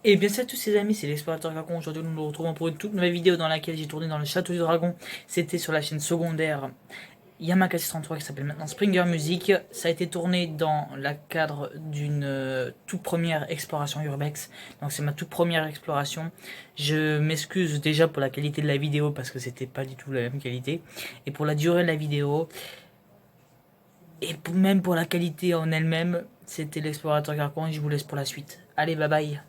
Et bien salut à tous ces amis, c'est l'explorateur Dragon. Aujourd'hui nous nous retrouvons pour une toute nouvelle vidéo dans laquelle j'ai tourné dans le château du dragon. C'était sur la chaîne secondaire Yamakasi 33 qui s'appelle maintenant Springer Music. Ça a été tourné dans le cadre d'une toute première exploration urbex. Donc c'est ma toute première exploration. Je m'excuse déjà pour la qualité de la vidéo parce que c'était pas du tout la même qualité. Et pour la durée de la vidéo. Et même pour la qualité en elle-même, c'était l'explorateur Garcon et je vous laisse pour la suite. Allez, bye bye.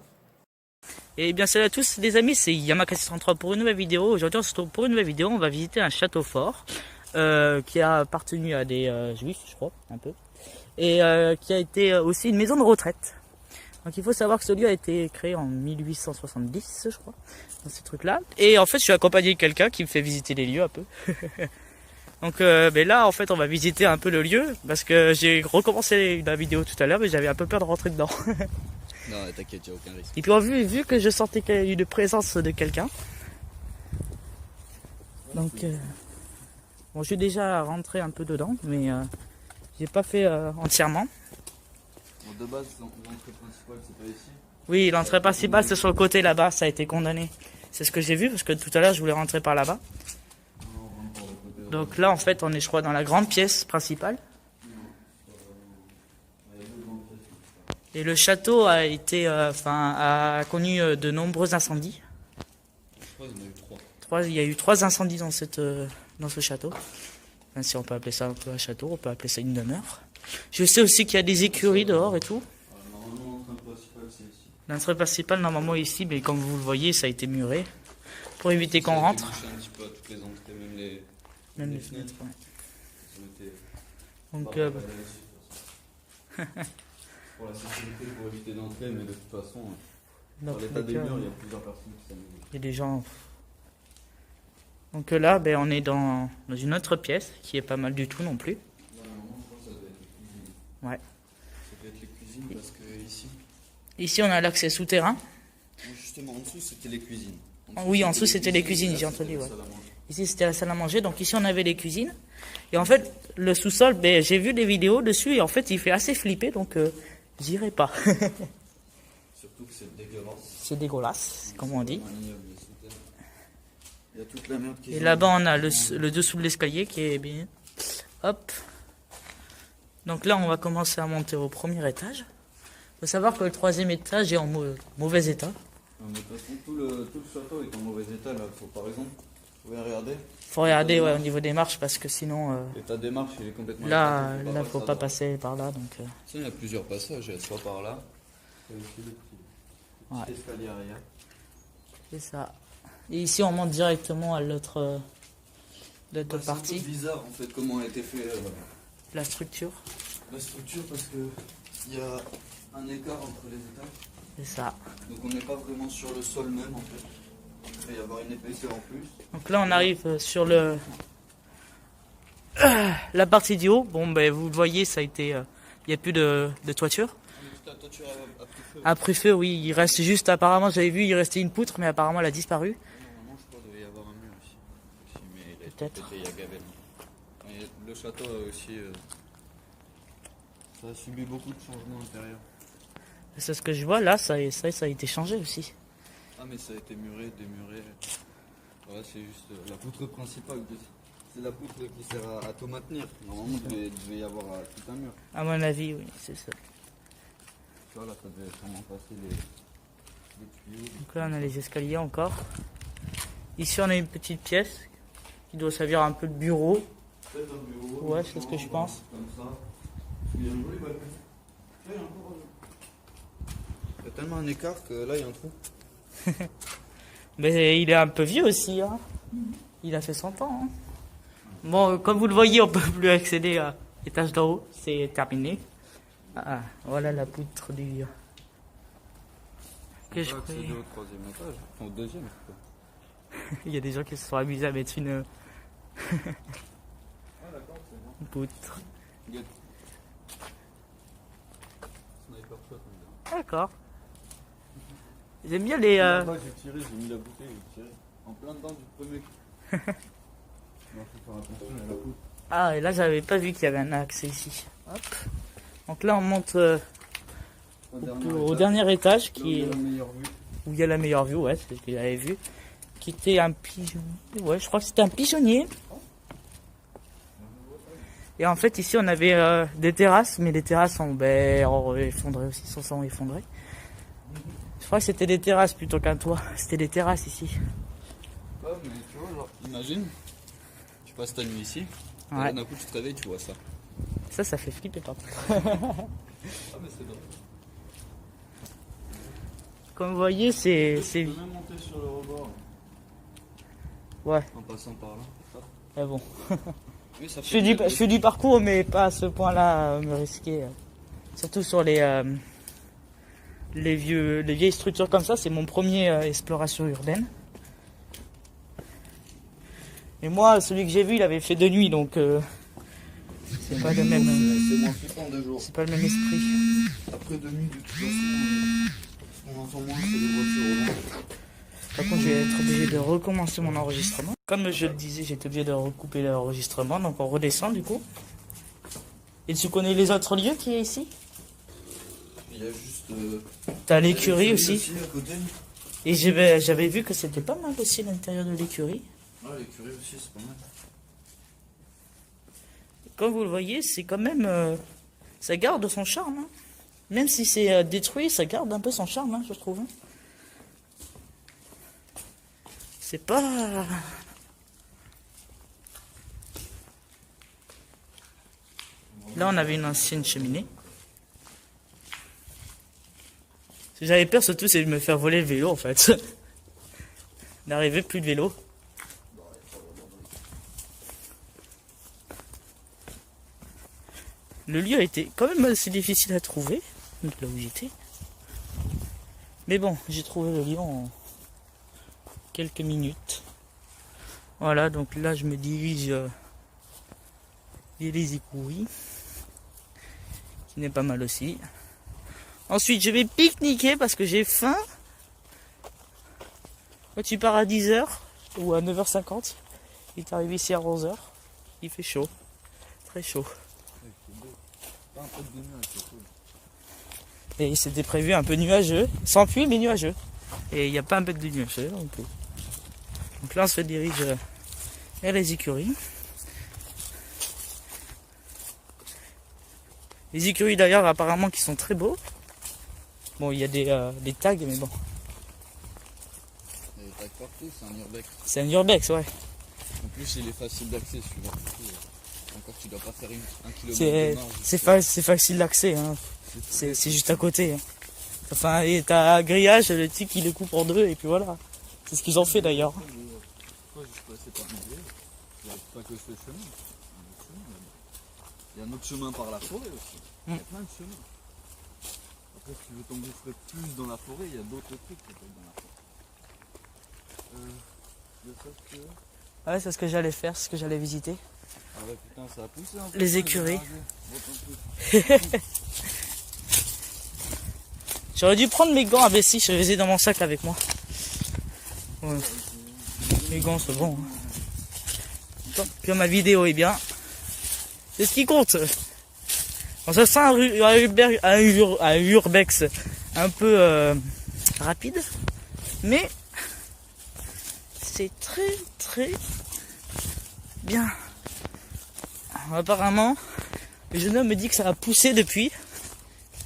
Et bien salut à tous les amis, c'est Yamakasi33 pour une nouvelle vidéo. Aujourd'hui on se retrouve pour une nouvelle vidéo, on va visiter un château fort qui a appartenu à des juifs je crois, un peu. Et qui a été aussi une maison de retraite. Donc il faut savoir que ce lieu a été créé en 1870 je crois, dans ces trucs là. Et en fait je suis accompagné de quelqu'un qui me fait visiter les lieux un peu. Donc ben là en fait on va visiter un peu le lieu parce que j'ai recommencé la vidéo tout à l'heure mais j'avais un peu peur de rentrer dedans. Non, t'inquiète, y'a aucun risque. Et puis vu que je sentais qu'il y a eu une présence de quelqu'un, donc bon, je suis déjà rentré un peu dedans, mais j'ai pas fait entièrement. Bon, de base, l'entrée principale, c'est pas ici. Oui, l'entrée principale c'est sur le côté là-bas, ça a été condamné. C'est ce que j'ai vu parce que tout à l'heure je voulais rentrer par là-bas. Donc là en fait on est je crois dans la grande pièce principale. Et le château a été, a connu de nombreux incendies. Je crois qu'il y en a eu Il y a eu 3 incendies dans ce château. Enfin, si on peut appeler ça un peu un château, on peut appeler ça une demeure. Je sais aussi qu'il y a des écuries dehors et tout. Normalement, l'entrée principale, c'est ici. L'entrée principale normalement est ici, mais comme vous le voyez, ça a été muré. Pour éviter qu'on rentre. Ça a été bouché un petit peu à toutes les entrées, Même les fenêtres, ouais. Ça m'était Donc, pas mal ici, de toute façon. Pour la sécurité, pour éviter d'entrer, mais de toute façon, dans l'état des murs, il y a plusieurs personnes qui s'amusent. il y a des gens. Donc là, ben, on est dans une autre pièce qui est pas mal du tout non plus. Là, normalement, je pense que ça doit être les cuisines. Ouais. Ça doit être les cuisines parce que ici. Ici, on a l'accès souterrain. Bon, justement, en dessous, c'était les cuisines. Oui, en dessous, c'était les cuisines, j'ai entendu. Ouais. Salle à manger. Ici, c'était la salle à manger. Donc ici, on avait les cuisines. Et en fait, le sous-sol, ben, j'ai vu des vidéos dessus et en fait, il fait assez flipper. Donc, j'irai pas. Surtout que c'est dégueulasse. C'est dégueulasse, comme on dit. Il y a toute la merde qui Et là-bas, on a le dessous de l'escalier qui est bien. Hop. Donc là, on va commencer à monter au premier étage. Il faut savoir que le troisième étage est en mauvais état. Non, mais de toute façon, tout le château est en mauvais état là. Faut, par exemple, vous pouvez regarder. Faut regarder ouais, au niveau des marches parce que sinon, L'état des marches, il est complètement. là, éclaté, faut pas passer par là. Donc, il y a plusieurs passages, soit par là. Il y a aussi le petit Ouais. escalier arrière. c'est ça. Et ici, on monte directement à l'autre C'est un partie, peu bizarre en fait comment a été fait la structure. la structure parce que il y a un écart entre les étages. C'est ça. Donc on n'est pas vraiment sur le sol même en fait. Il va y avoir une épaisseur en plus. Donc là, on arrive sur la partie du haut. Bon, ben, vous le voyez, ça a été, il n'y a plus de toiture. La toiture a pris feu. Après feu, oui, il reste juste, apparemment, j'avais vu, il restait une poutre, mais apparemment, elle a disparu. Normalement, je crois qu'il devait y avoir un mur aussi. Mais il a été Peut-être. pété, il y a Gavel. Et le château a aussi. Ça a subi beaucoup de changements intérieurs. C'est ce que je vois, là, ça a été changé aussi. Ah, mais ça a été muré, démuré. Ouais, c'est juste la poutre principale. C'est la poutre qui sert à tout maintenir. Normalement, il devait y avoir tout un mur. À mon avis, oui, c'est ça. Tu vois, là, ça devait vraiment passer les tuyaux. Donc là, on a les escaliers encore. Ici, on a une petite pièce qui doit servir un peu de bureau. Peut-être un bureau. Ouais, c'est ce que je pense. Comme ça. Il y a un joli balcon. Là, il y a encore. Il y a tellement un écart que là, il y a un trou. Mais il est un peu vieux aussi, hein. Il a fait 100 ans, hein. Bon, comme vous le voyez, on peut plus accéder à l'étage d'en haut. C'est terminé. Ah, voilà la poutre du... que je On peut croyais. accéder au troisième étage. Enfin, au deuxième, je crois. Il y a des gens qui se sont amusés à mettre une Ah, d'accord, c'est bon. poutre. Get. Sniper shot, on dirait. D'accord. J'aime bien les... Là-bas, j'ai tiré, j'ai mis la bouteille, j'ai tiré. En plein dedans du premier. Non, faut faire attention, il y a la poutre. Ah, et là, j'avais pas vu qu'il y avait un accès ici. Hop. Donc là, on monte au dernier étage Là où qui il y est... a la meilleure vue. où il y a la meilleure vue, ouais, c'est ce que j'avais vu. Qui était un pigeonnier, ouais, je crois que c'était un pigeonnier. Et en fait, ici, on avait des terrasses, mais les terrasses sont effondrées aussi, sont effondrées. Je crois que c'était des terrasses plutôt qu'un toit. C'était des terrasses ici. Ouais, mais tu vois, genre, imagine, tu passes ta nuit ici, et Ouais. là, d'un coup, tu te réveilles, tu vois ça. Ça fait flipper par contre. Ah, mais c'est drôle. Comme vous voyez, c'est... Tu peux même monter sur le rebord. Ouais, En passant par là. mais bon. Oui, ça Je fait fais du parcours, mais pas à ce point-là, me risquer. Surtout sur les vieilles structures comme ça, c'est mon premier exploration urbaine. Et moi, celui que j'ai vu, il avait fait de nuit, donc c'est pas le même. C'est moins flippant de jour. C'est pas le même esprit. Après de nuit, de toute façon, on entend moins que les voitures au loin. Par contre, je vais être obligé de recommencer mon enregistrement. Comme je le disais, j'étais obligé de recouper l'enregistrement, donc on redescend du coup. Et tu connais les autres lieux qu'il y a ici? Il y a juste. T'as l'écurie aussi. à côté. Et j'avais vu que c'était pas mal aussi à l'intérieur de l'écurie. Ouais, l'écurie aussi, c'est pas mal. Comme vous le voyez, c'est quand même... ça garde son charme. Hein. Même si c'est détruit, ça garde un peu son charme, hein, je trouve. Hein. C'est pas... Là, on avait une ancienne cheminée. Ce que j'avais peur surtout, c'est de me faire voler le vélo, en fait. N'arrivait plus de vélo. Le lieu était quand même assez difficile à trouver, donc là où j'étais. Mais bon, j'ai trouvé le lieu en quelques minutes. Voilà, donc là je me dirige vers les écuries, qui n'est pas mal aussi. Ensuite, je vais pique-niquer parce que j'ai faim. Quand tu pars à 10h ou à 9h50, il t'arrive ici à 11h. Il fait chaud, très chaud. Pas un peu de nuage, c'est cool. Et c'était prévu un peu nuageux, sans pluie mais nuageux. Et il n'y a pas un peu de nuageux. Donc là on se dirige vers les écuries. Les écuries d'ailleurs apparemment qui sont très beaux. Bon il y a des tags mais bon. Il y a des tags partout, c'est un urbex. C'est un urbex ouais. En plus, il est facile d'accès celui-là. Encore, tu dois pas faire un kilomètre de marge. C'est facile d'accès. Hein. C'est juste à côté. Hein. Enfin, et t'as un grillage, le type il le coupe en deux et puis voilà. C'est ce qu'ils ont fait d'ailleurs. Pourquoi je suis passé par Miguel? Il n'y a pas que ce chemin. Il y a un autre chemin par la forêt aussi. Il y a plein de chemins. Après, si tu veux t'engouffrer plus dans la forêt, il y a d'autres trucs peut-être dans la forêt. De sorte que... Ouais, c'est ce que j'allais faire, c'est ce que j'allais visiter. Ah ouais, putain, ça a poussé un peu. Les écuries. J'aurais dû prendre mes gants à vessie, je les ai dans mon sac avec moi. Ouais. Les gants c'est bon. Hein. Tant que ma vidéo est bien. C'est ce qui compte. On se sent un urbex un peu rapide. Mais c'est très bien. Apparemment, le jeune homme me dit que ça a poussé depuis.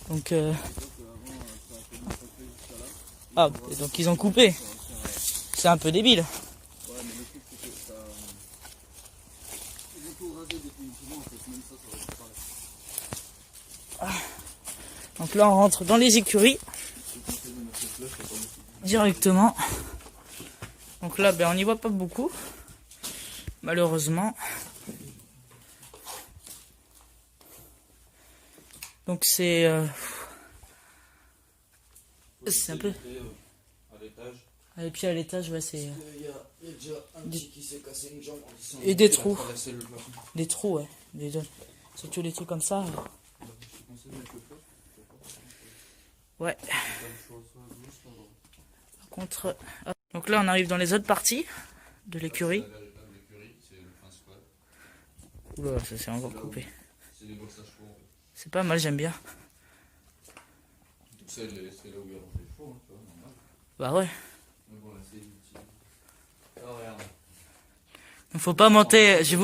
Donc ah, et donc ils ont coupé. C'est un peu débile. Ouais, mais le truc, c'est que ça. Ils ont tout rasé définitivement, en fait, même ça aurait pu parler. Donc là on rentre dans les écuries. Directement. Donc là ben on n'y voit pas beaucoup. Malheureusement. Donc c'est un peu. À l'étage. Et puis à l'étage, ouais, c'est. Il y a déjà un petit qui s'est cassé une jambe. Et des trous. Des trous, ouais. Surtout les trucs comme ça. Ouais. Par contre. Hop. Donc là, on arrive dans les autres parties de l'écurie. Oula, ça s'est encore coupé. C'est pas mal, j'aime bien. C'est là où il y a les chevaux, tu vois, normal. Bah ouais. Mais bon, là, c'est inutile. Oh, regarde. Il faut pas monter, je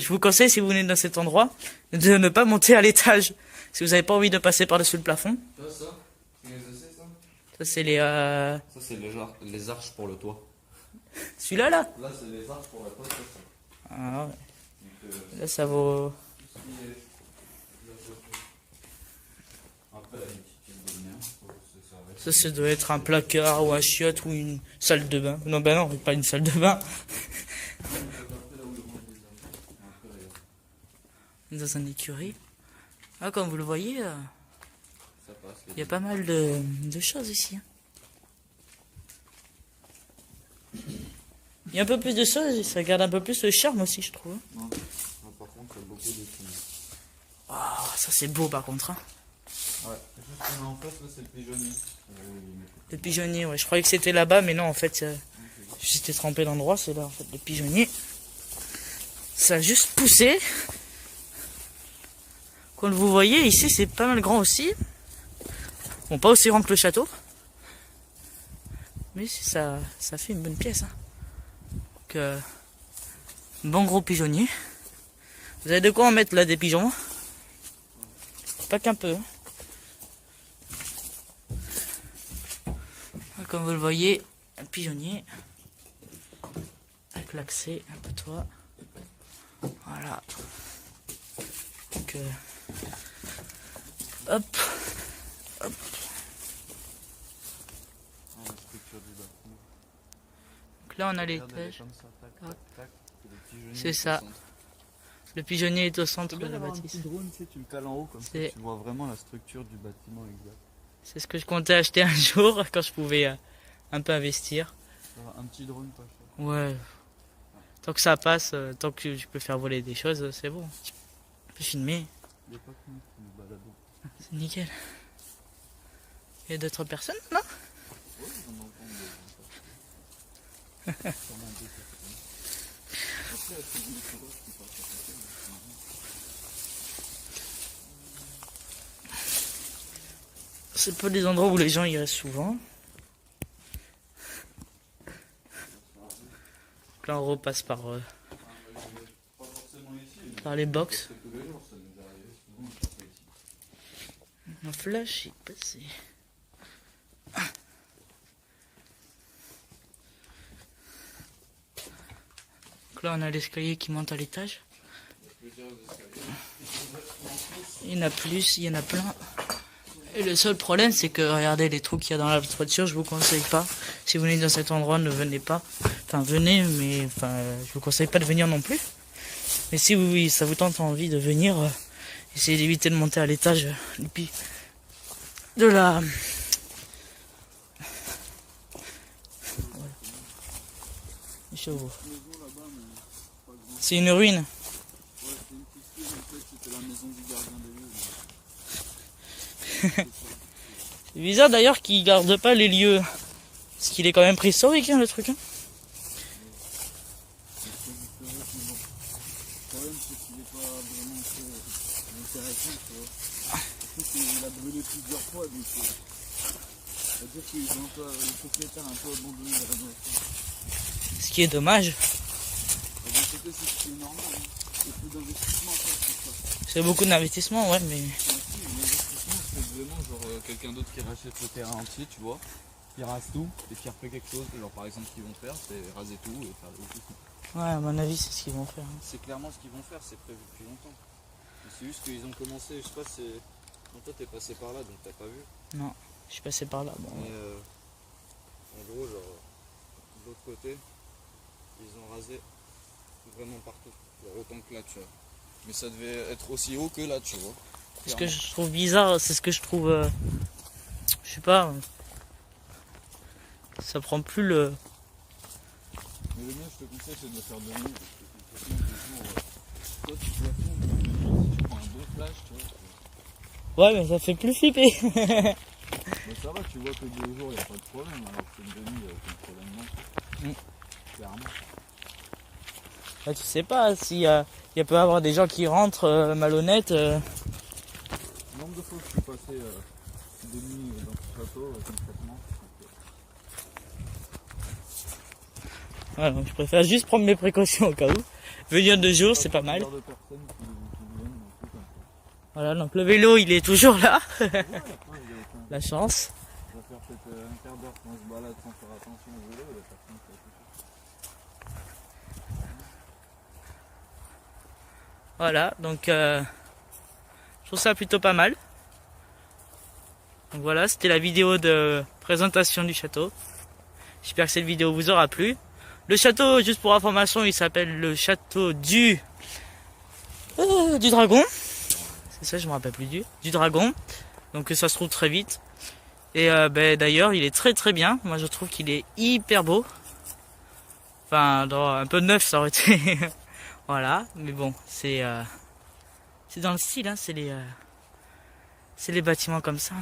vous conseille si vous venez dans cet endroit, de ne pas monter à l'étage. Si vous avez pas envie de passer par-dessus le plafond. Tu vois ça? Tu sais ça? Ça c'est les Ça, c'est les arches pour le toit. celui-là là. Là, c'est les arches pour la toit, c'est ça. Ah ouais. Donc, Là ça vaut. tout ce qui est la voiture. Après, la multitude de liens, c'est ça. Ça doit être un placard ou un chiotte ou une salle de bain. Non, bah non, pas une salle de bain. Dans un écurie. Ah, comme vous le voyez, Ça passe. il y a pas mal de choses ici. Il y a un peu plus de choses, ça garde un peu plus le charme aussi, je trouve. Non, par contre, il y a beaucoup de films. Ah, ça c'est beau par contre. Hein. Ouais, juste en face, là, c'est le pigeonnier. Le pigeonnier, ouais, je croyais que c'était là-bas, mais non, en fait, j'étais trompé d'endroit, c'est là, en fait, le pigeonnier. Ça a juste poussé. Comme vous voyez, ici, c'est pas mal grand aussi. Bon, pas aussi grand que le château. Mais ça fait une bonne pièce. Hein. Donc, bon gros pigeonnier. Vous avez de quoi en mettre là des pigeons? Pas qu'un peu. Hein. Comme vous le voyez, un pigeonnier. Avec l'accès, un peu toit. Voilà. Donc, hop. Hop. La structure du bâtiment. Donc là, on a Regarde, elle est l'étage. comme ça, tac, tac, tac. Et le pigeonnier C'est est au ça. centre. Le pigeonnier est au centre C'est de bien la d'avoir un bâtisse. petit drone, tu sais, tu le cales en haut comme ça, C'est- tu vois vraiment la structure du bâtiment exact. C'est ce que je comptais acheter un jour quand je pouvais un peu investir. Un petit drone pas cher. Ouais. Tant que ça passe, tant que je peux faire voler des choses, c'est bon. Je peux filmer, Il n'y a pas que nous qui nous baladons. c'est nickel. Il y a d'autres personnes là? Ouais, ils en entendent des gens. Sûrement deux personnes. Après, c'est une photo qui passe à côté, mais c'est marrant. C'est pas des endroits où les gens y restent souvent. Donc là on repasse par Pas forcément ici, mais par les box. c'est tous les jours, ça nous est arrivé souvent, je passe ici. Un flash est passé. Donc là on a l'escalier qui monte à l'étage. Plusieurs escaliers. Il y en a plus, il y en a plein. Et le seul problème, c'est que regardez les trous qu'il y a dans la toiture, je vous conseille pas. Si vous venez dans cet endroit, ne venez pas. Enfin, venez, mais enfin, je vous conseille pas de venir non plus. Mais si oui, ça vous tente envie de venir, essayez d'éviter de monter à l'étage de la. Voilà. Les chevaux. Maison là-bas, mais pas grand. C'est une ruine. Ouais, c'est une petite ville, en fait, c'était la maison du gardien des lieux. C'est bizarre d'ailleurs qu'ils gardent pas les lieux. Parce qu'il est quand même préhistorique, hein, le truc. Hein. C'est historique, mais bon. Le problème, c'est qu'il n'est pas vraiment intéressant, tu vois. Surtout qu'il a brûlé plusieurs fois, donc c'est-à-dire qu'ils ont un peu, les propriétaires un peu abandonné la rénovation. Ce qui est dommage. Et d'un côté, c'est ce qui est normal, hein. Il y a plus d'investissement à faire pour ça. C'est beaucoup d'investissement, ouais, mais. Ainsi, l'investissement, c'est vraiment genre quelqu'un d'autre qui rachète le terrain entier, tu vois, qui rase tout et qui refait quelque chose. Genre par exemple, ce qu'ils vont faire, c'est raser tout et faire le tout. Ouais, à mon avis, c'est ce qu'ils vont faire. Hein. C'est clairement ce qu'ils vont faire, c'est prévu depuis longtemps. Mais c'est juste qu'ils ont commencé, je sais pas, c'est. Quand toi t'es passé par là, donc t'as pas vu. Non, je suis passé par là. Bon. Mais en gros, genre, de l'autre côté, ils ont rasé vraiment partout. Genre autant que là, tu vois. Mais ça devait être aussi haut que là, tu vois. Ce que je trouve bizarre, c'est ce que je trouve. Je sais pas. Ça prend plus le. Mais le mieux, je te conseille, c'est de le faire de nuit. Parce que de toute façon, toi, tu dois fondre. Si tu prends un bon flash, tu vois. Ouais, mais ça fait plus flipper. Mais ça va, tu vois que de jour, il n'y a pas de problème. Alors que de nuit, il n'y a aucun problème non plus. Clairement. Bah, tu sais pas s'il y peut y avoir des gens qui rentrent malhonnêtes. Le nombre de fois que je suis passé de nuit dans ce château, concrètement, Voilà, donc je préfère juste prendre mes précautions au cas où. Venir de jour, c'est pas mal. De personnes qui viennent, un peu comme ça. Voilà, donc le vélo, il est toujours là. Ouais, après, il y a aucun- La chance. On va faire peut-être un quart d'heure qu'on se balade sans faire attention au vélo, il y a personne qui a touché. Voilà, donc je trouve ça plutôt pas mal. Donc voilà, c'était la vidéo de présentation du château. J'espère que cette vidéo vous aura plu. Le château, juste pour information, il s'appelle le château du dragon. C'est ça, je me rappelle plus du dragon. Donc ça se trouve très vite. Et d'ailleurs, il est très très bien. Moi, je trouve qu'il est hyper beau. Enfin, un peu neuf, ça aurait été. Voilà, mais bon, c'est dans le style, hein, c'est les bâtiments comme ça.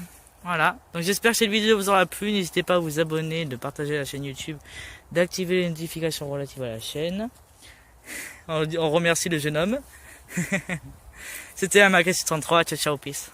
Voilà, donc j'espère que cette vidéo vous aura plu. N'hésitez pas à vous abonner, de partager la chaîne YouTube, d'activer les notifications relatives à la chaîne. On remercie le jeune homme. C'était Amakasi 33, ciao ciao, peace.